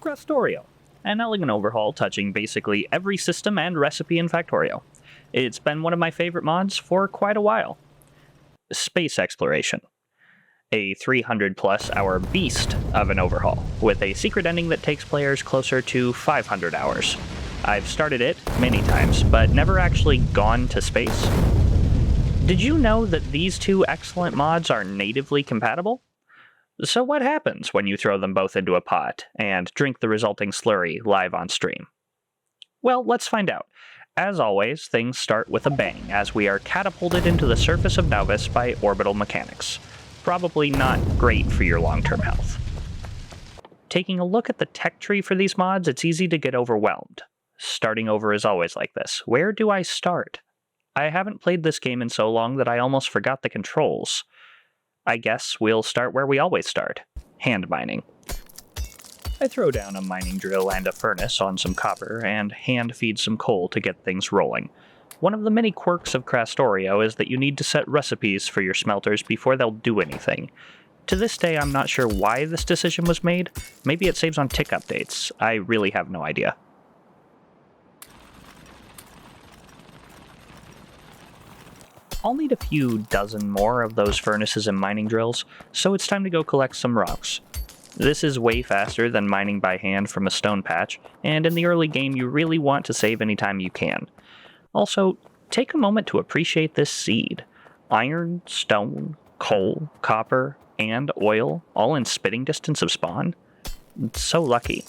Krastorio, an elegant overhaul touching basically every system and recipe in Factorio. It's been one of my favorite mods for quite a while. Space Exploration, a 300 plus hour beast of an overhaul, with a secret ending that takes players closer to 500 hours. I've started it many times, but never actually gone to space. Did you know that these two excellent mods are natively compatible? So what happens when you throw them both into a pot and drink the resulting slurry live on stream? Well, let's find out. As always, things start with a bang as we are catapulted into the surface of Novus by orbital mechanics. Probably not great for your long-term health. Taking a look at the tech tree for these mods, it's easy to get overwhelmed. Starting over is always like this. Where do I start? I haven't played this game in so long that I almost forgot the controls. I guess we'll start where we always start, hand mining. I throw down a mining drill and a furnace on some copper and hand feed some coal to get things rolling. One of the many quirks of Krastorio is that you need to set recipes for your smelters before they'll do anything. To this day, I'm not sure why this decision was made. Maybe it saves on tick updates. I really have no idea. I'll need a few dozen more of those furnaces and mining drills, so it's time to go collect some rocks. This is way faster than mining by hand from a stone patch, and in the early game you really want to save any time you can. Also, take a moment to appreciate this seed. Iron, stone, coal, copper, and oil, all in spitting distance of spawn. It's so lucky.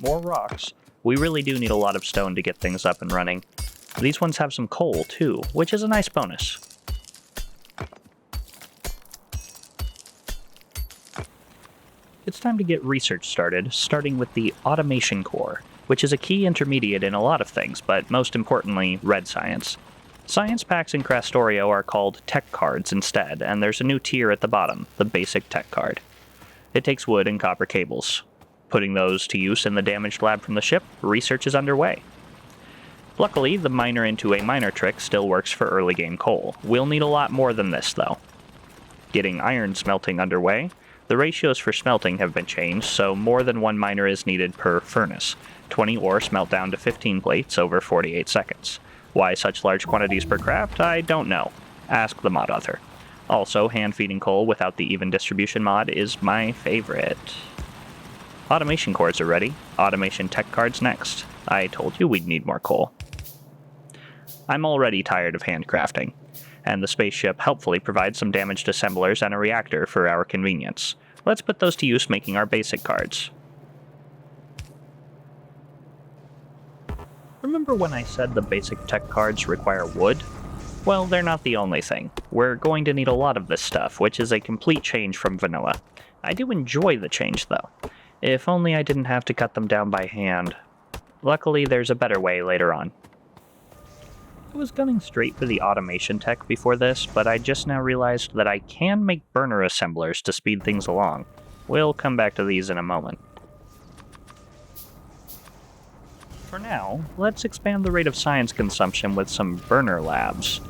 More rocks. We really do need a lot of stone to get things up and running. These ones have some coal, too, which is a nice bonus. It's time to get research started, starting with the automation core, which is a key intermediate in a lot of things, but most importantly, red science. Science packs in Krastorio are called tech cards instead, and there's a new tier at the bottom, the basic tech card. It takes wood and copper cables. Putting those to use in the damaged lab from the ship, research is underway. Luckily, the miner into a miner trick still works for early game coal. We'll need a lot more than this, though. Getting iron smelting underway, the ratios for smelting have been changed, so more than one miner is needed per furnace. 20 ore smelt down to 15 plates over 48 seconds. Why such large quantities per craft, I don't know. Ask the mod author. Also, hand-feeding coal without the even distribution mod is my favorite. Automation cores are ready. Automation tech cards next. I told you we'd need more coal. I'm already tired of handcrafting, and the spaceship helpfully provides some damaged assemblers and a reactor for our convenience. Let's put those to use making our basic cards. Remember when I said the basic tech cards require wood? Well, they're not the only thing. We're going to need a lot of this stuff, which is a complete change from vanilla. I do enjoy the change, though. If only I didn't have to cut them down by hand. Luckily, there's a better way later on. I was gunning straight for the automation tech before this, but I just now realized that I can make burner assemblers to speed things along. We'll come back to these in a moment. For now, let's expand the rate of science consumption with some burner labs.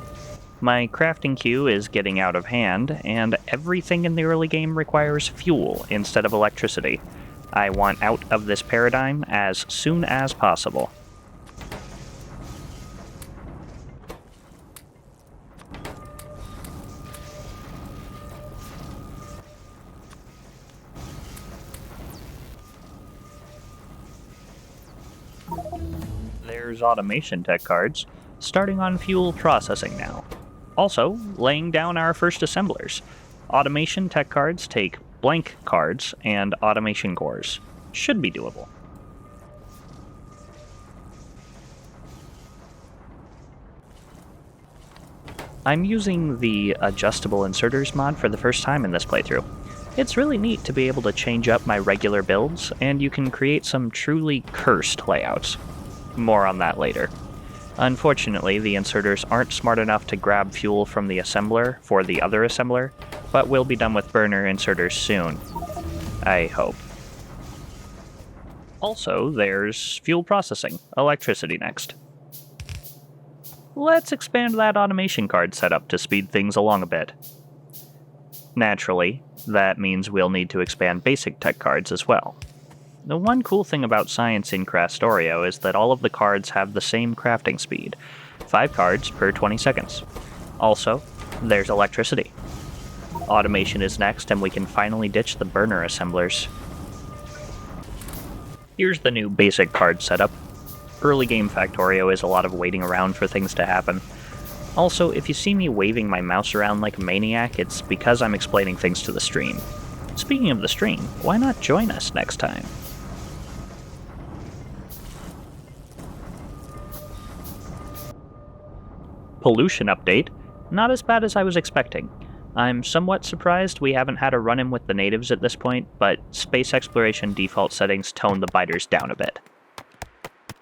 My crafting queue is getting out of hand, and everything in the early game requires fuel instead of electricity. I want out of this paradigm as soon as possible. There's automation tech cards, starting on fuel processing now. Also, laying down our first assemblers. Automation tech cards take blank cards and automation cores. Should be doable. I'm using the adjustable inserters mod for the first time in this playthrough. It's really neat to be able to change up my regular builds, and you can create some truly cursed layouts. More on that later. Unfortunately, the inserters aren't smart enough to grab fuel from the assembler for the other assembler, but we'll be done with burner inserters soon. I hope. Also, there's fuel processing, electricity next. Let's expand that automation card setup to speed things along a bit. Naturally, that means we'll need to expand basic tech cards as well. The one cool thing about science in Krastorio is that all of the cards have the same crafting speed, 5 cards per 20 seconds. Also, there's electricity. Automation is next, and we can finally ditch the burner assemblers. Here's the new basic card setup. Early game Factorio is a lot of waiting around for things to happen. Also, if you see me waving my mouse around like a maniac, it's because I'm explaining things to the stream. Speaking of the stream, why not join us next time? Pollution update. Not as bad as I was expecting. I'm somewhat surprised we haven't had a run-in with the natives at this point, but space exploration default settings tone the biters down a bit.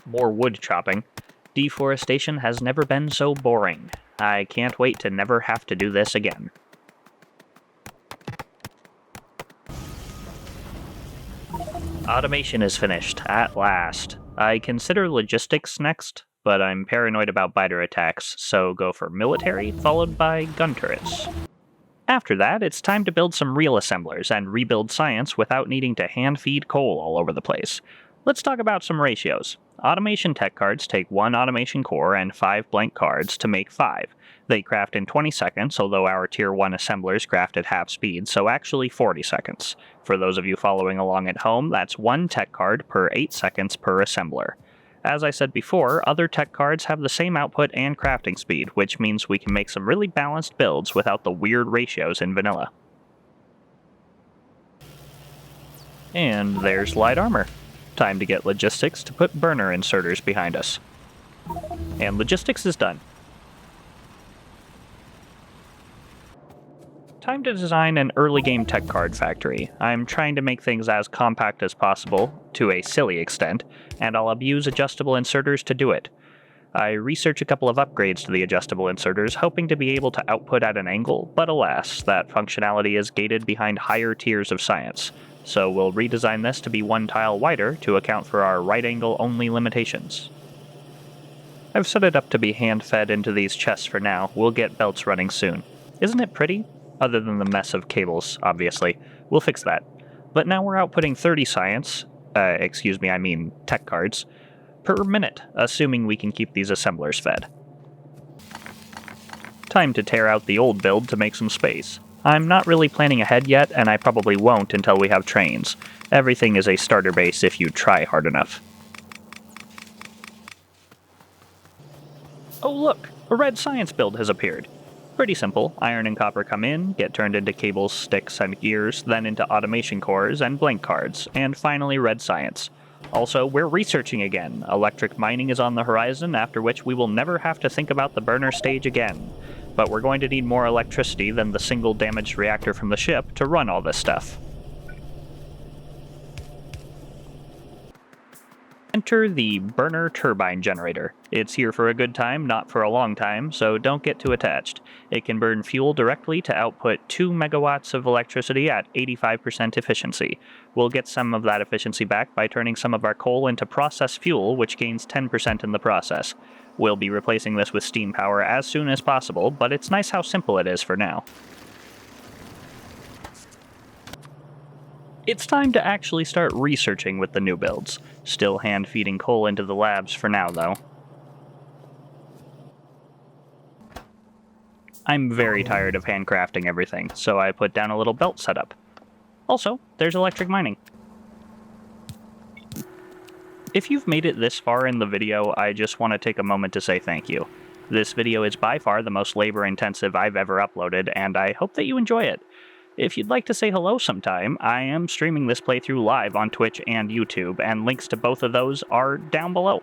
More wood chopping. Deforestation has never been so boring. I can't wait to never have to do this again. Automation is finished, at last. I consider logistics next, but I'm paranoid about biter attacks, so go for military, followed by gun turrets. After that, it's time to build some real assemblers and rebuild science without needing to hand-feed coal all over the place. Let's talk about some ratios. Automation tech cards take 1 automation core and 5 blank cards to make 5. They craft in 20 seconds, although our tier 1 assemblers craft at half speed, so actually 40 seconds. For those of you following along at home, that's 1 tech card per 8 seconds per assembler. As I said before, other tech cards have the same output and crafting speed, which means we can make some really balanced builds without the weird ratios in vanilla. And there's light armor. Time to get logistics to put burner inserters behind us. And logistics is done. Time to design an early game tech card factory. I'm trying to make things as compact as possible, to a silly extent, and I'll abuse adjustable inserters to do it. I research a couple of upgrades to the adjustable inserters, hoping to be able to output at an angle, but alas, that functionality is gated behind higher tiers of science. So we'll redesign this to be 1 tile wider to account for our right angle only limitations. I've set it up to be hand-fed into these chests for now. We'll get belts running soon. Isn't it pretty? Other than the mess of cables, obviously. We'll fix that. But now we're outputting 30 science, tech cards, per minute, assuming we can keep these assemblers fed. Time to tear out the old build to make some space. I'm not really planning ahead yet, and I probably won't until we have trains. Everything is a starter base if you try hard enough. Oh look! A red science build has appeared. Pretty simple. Iron and copper come in, get turned into cables, sticks, and gears, then into automation cores and blank cards, and finally red science. Also, we're researching again. Electric mining is on the horizon, after which we will never have to think about the burner stage again. But we're going to need more electricity than the single damaged reactor from the ship to run all this stuff. Enter the burner turbine generator. It's here for a good time, not for a long time, so don't get too attached. It can burn fuel directly to output 2 megawatts of electricity at 85% efficiency. We'll get some of that efficiency back by turning some of our coal into process fuel, which gains 10% in the process. We'll be replacing this with steam power as soon as possible, but it's nice how simple it is for now. It's time to actually start researching with the new builds. Still hand-feeding coal into the labs for now, though. I'm very tired of handcrafting everything, so I put down a little belt setup. Also, there's electric mining. If you've made it this far in the video, I just want to take a moment to say thank you. This video is by far the most labor-intensive I've ever uploaded, and I hope that you enjoy it. If you'd like to say hello sometime, I am streaming this playthrough live on Twitch and YouTube, and links to both of those are down below.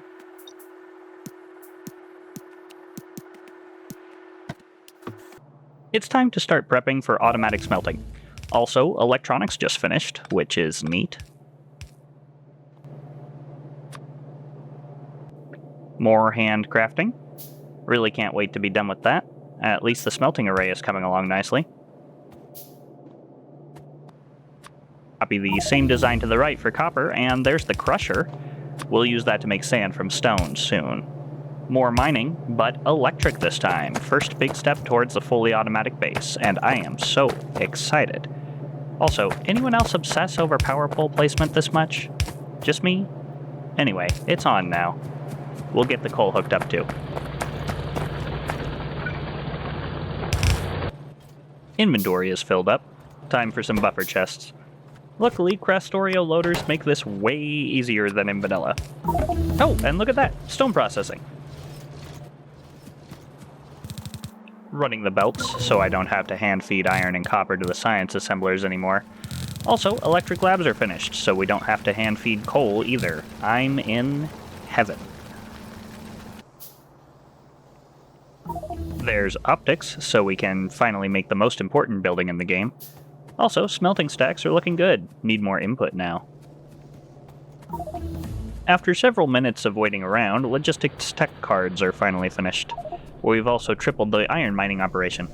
It's time to start prepping for automatic smelting. Also, electronics just finished, which is neat. More handcrafting. Really can't wait to be done with that. At least the smelting array is coming along nicely. Copy the same design to the right for copper, and there's the crusher. We'll use that to make sand from stone soon. More mining, but electric this time. First big step towards the fully automatic base, and I am so excited. Also, anyone else obsess over power pole placement this much? Just me? Anyway, it's on now. We'll get the coal hooked up too. Inventory is filled up. Time for some buffer chests. Luckily, Krastorio loaders make this way easier than in vanilla. Oh, and look at that! Stone processing. Running the belts, so I don't have to hand feed iron and copper to the science assemblers anymore. Also, electric labs are finished, so we don't have to hand feed coal either. I'm in heaven. There's optics, so we can finally make the most important building in the game. Also, smelting stacks are looking good. Need more input now. After several minutes of waiting around, logistics tech cards are finally finished. We've also tripled the iron mining operation.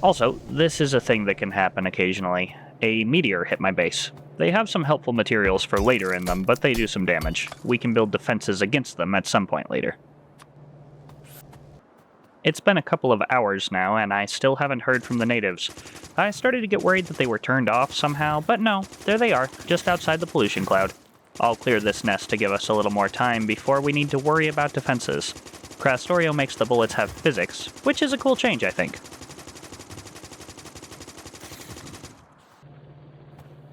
Also, this is a thing that can happen occasionally. A meteor hit my base. They have some helpful materials for later in them, but they do some damage. We can build defenses against them at some point later. It's been a couple of hours now, and I still haven't heard from the natives. I started to get worried that they were turned off somehow, but no, there they are, just outside the pollution cloud. I'll clear this nest to give us a little more time before we need to worry about defenses. Krastorio makes the bullets have physics, which is a cool change, I think.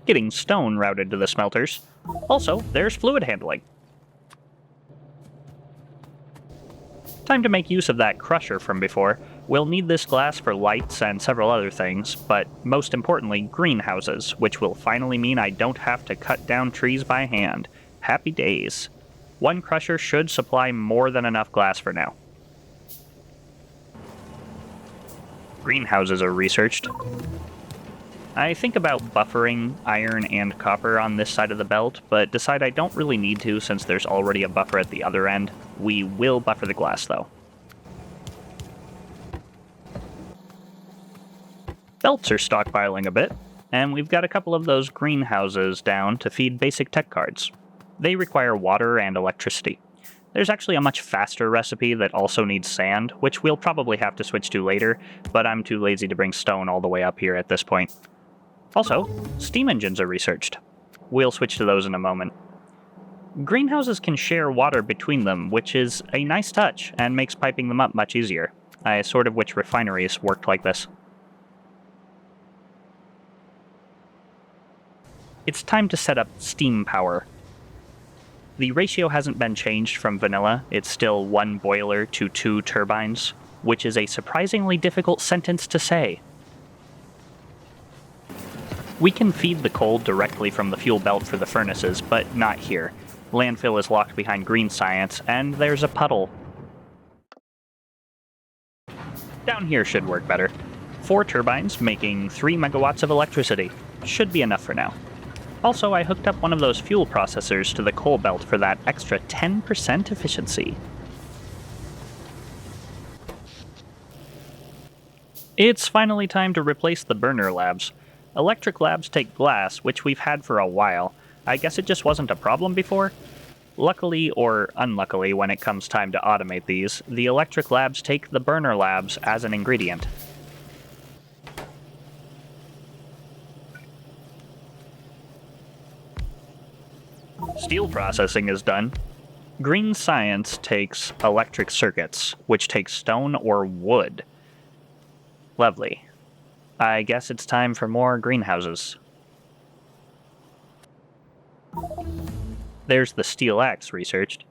Getting stone routed to the smelters. Also, there's fluid handling. Time to make use of that crusher from before. We'll need this glass for lights and several other things, but most importantly, greenhouses, which will finally mean I don't have to cut down trees by hand. Happy days. One crusher should supply more than enough glass for now. Greenhouses are researched. I think about buffering iron and copper on this side of the belt, but decide I don't really need to since there's already a buffer at the other end. We will buffer the glass, though. Belts are stockpiling a bit, and we've got a couple of those greenhouses down to feed basic tech cards. They require water and electricity. There's actually a much faster recipe that also needs sand, which we'll probably have to switch to later, but I'm too lazy to bring stone all the way up here at this point. Also, steam engines are researched. We'll switch to those in a moment. Greenhouses can share water between them, which is a nice touch and makes piping them up much easier. I sort of wish refineries worked like this. It's time to set up steam power. The ratio hasn't been changed from vanilla. It's still 1 boiler to 2 turbines, which is a surprisingly difficult sentence to say. We can feed the coal directly from the fuel belt for the furnaces, but not here. Landfill is locked behind green science, and there's a puddle. Down here should work better. 4 turbines making 3 megawatts of electricity. Should be enough for now. Also, I hooked up one of those fuel processors to the coal belt for that extra 10% efficiency. It's finally time to replace the burner labs. Electric labs take glass, which we've had for a while. I guess it just wasn't a problem before? Luckily or unluckily, when it comes time to automate these, the electric labs take the burner labs as an ingredient. Steel processing is done. Green science takes electric circuits, which takes stone or wood. Lovely. I guess it's time for more greenhouses. There's the steel axe researched.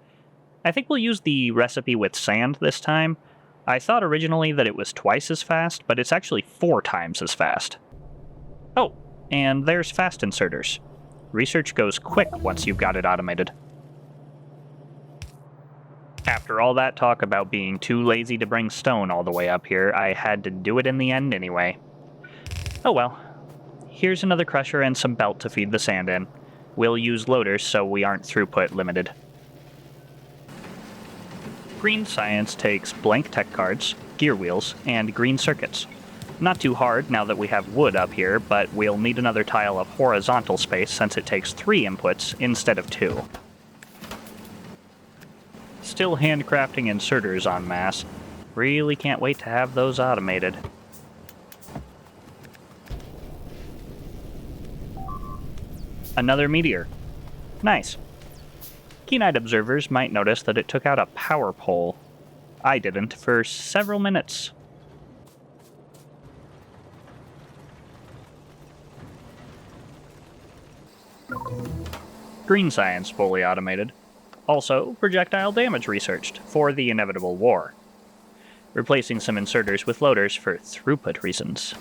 I think we'll use the recipe with sand this time. I thought originally that it was twice as fast, but it's actually 4 times as fast. Oh, and there's fast inserters. Research goes quick once you've got it automated. After all that talk about being too lazy to bring stone all the way up here, I had to do it in the end anyway. Oh well. Here's another crusher and some belt to feed the sand in. We'll use loaders so we aren't throughput limited. Green science takes blank tech cards, gear wheels, and green circuits. Not too hard now that we have wood up here, but we'll need another tile of horizontal space since it takes 3 inputs instead of 2. Still handcrafting inserters en masse. Really can't wait to have those automated. Another meteor. Nice. Keen-eyed observers might notice that it took out a power pole. I didn't for several minutes. Green science fully automated. Also, projectile damage researched for the inevitable war. Replacing some inserters with loaders for throughput reasons.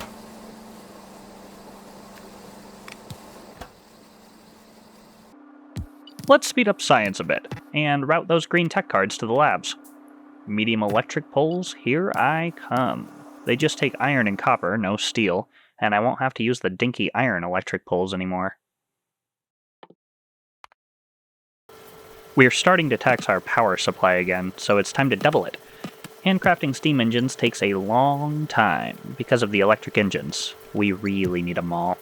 Let's speed up science a bit, and route those green tech cards to the labs. Medium electric poles, here I come. They just take iron and copper, no steel, and I won't have to use the dinky iron electric poles anymore. We're starting to tax our power supply again, so it's time to double it. Handcrafting steam engines takes a long time because of the electric engines. We really need them all.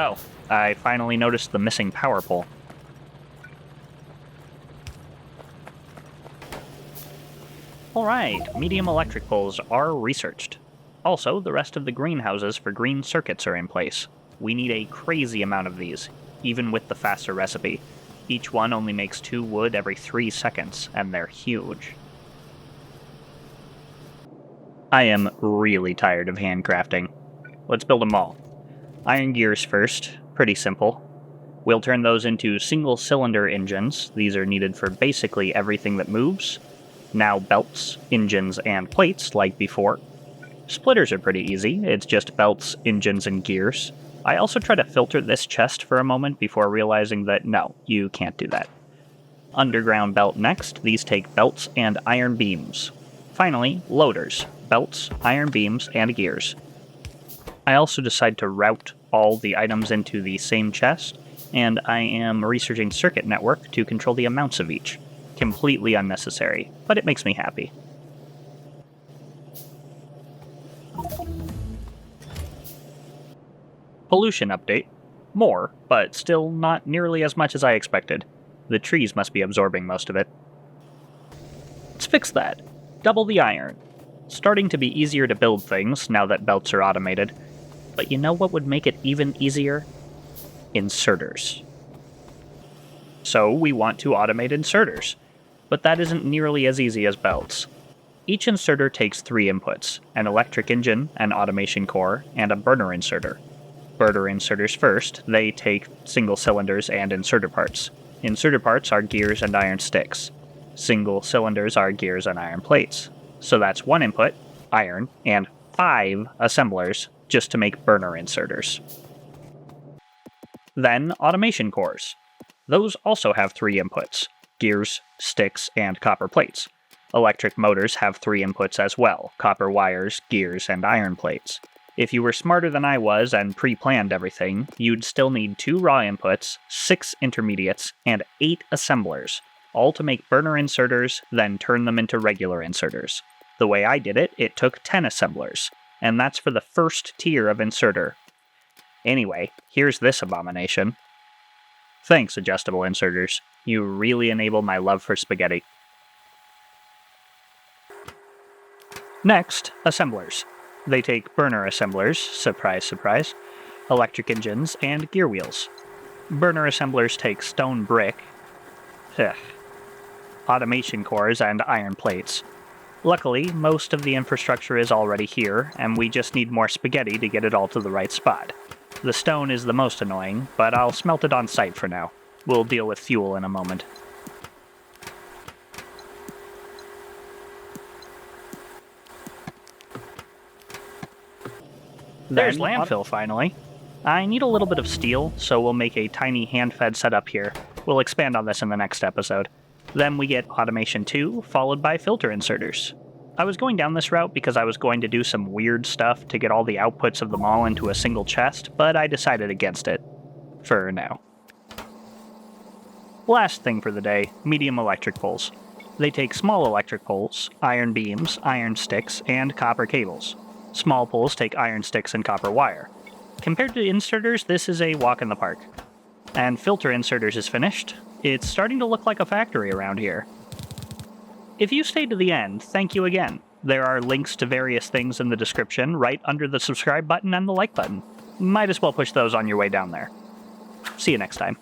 Oh, I finally noticed the missing power pole. Alright, medium electric poles are researched. Also, the rest of the greenhouses for green circuits are in place. We need a crazy amount of these, even with the faster recipe. Each one only makes 2 wood every 3 seconds, and they're huge. I am really tired of handcrafting. Let's build them all. Iron gears first, pretty simple. We'll turn those into single-cylinder engines. These are needed for basically everything that moves. Now belts, engines, and plates like before. Splitters are pretty easy, it's just belts, engines, and gears. I also try to filter this chest for a moment before realizing that no, you can't do that. Underground belt next, these take belts and iron beams. Finally, loaders, belts, iron beams, and gears. I also decide to route all the items into the same chest, and I am researching circuit network to control the amounts of each. Completely unnecessary, but it makes me happy. Pollution update. More, but still not nearly as much as I expected. The trees must be absorbing most of it. Let's fix that. Double the iron. Starting to be easier to build things now that belts are automated. But you know what would make it even easier? Inserters. So we want to automate inserters. But that isn't nearly as easy as belts. Each inserter takes 3 inputs, an electric engine, an automation core, and a burner inserter. Burner inserters first, they take single cylinders and inserter parts. Inserter parts are gears and iron sticks. Single cylinders are gears and iron plates. So that's 1 input, iron, and 5 assemblers just to make burner inserters. Then automation cores. Those also have 3 inputs, gears, sticks, and copper plates. Electric motors have 3 inputs as well, copper wires, gears, and iron plates. If you were smarter than I was and pre-planned everything, you'd still need 2 raw inputs, 6 intermediates, and 8 assemblers, all to make burner inserters, then turn them into regular inserters. The way I did it, it took 10 assemblers, and that's for the first tier of inserter. Anyway, here's this abomination. Thanks, adjustable inserters. You really enable my love for spaghetti. Next, assemblers. They take burner assemblers, surprise surprise, electric engines, and gear wheels. Burner assemblers take stone brick, automation cores, and iron plates. Luckily, most of the infrastructure is already here, and we just need more spaghetti to get it all to the right spot. The stone is the most annoying, but I'll smelt it on site for now. We'll deal with fuel in a moment. There's landfill, finally. I need a little bit of steel, so we'll make a tiny hand-fed setup here. We'll expand on this in the next episode. Then we get automation 2, followed by filter inserters. I was going down this route because I was going to do some weird stuff to get all the outputs of them all into a single chest, but I decided against it. For now. Last thing for the day, medium electric poles. They take small electric poles, iron beams, iron sticks, and copper cables. Small poles take iron sticks and copper wire. Compared to inserters, this is a walk in the park. and filter inserters is finished, it's starting to look like a factory around here. If you stayed to the end, thank you again. There are links to various things in the description right under the subscribe button and the like button. Might as well push those on your way down there. See you next time.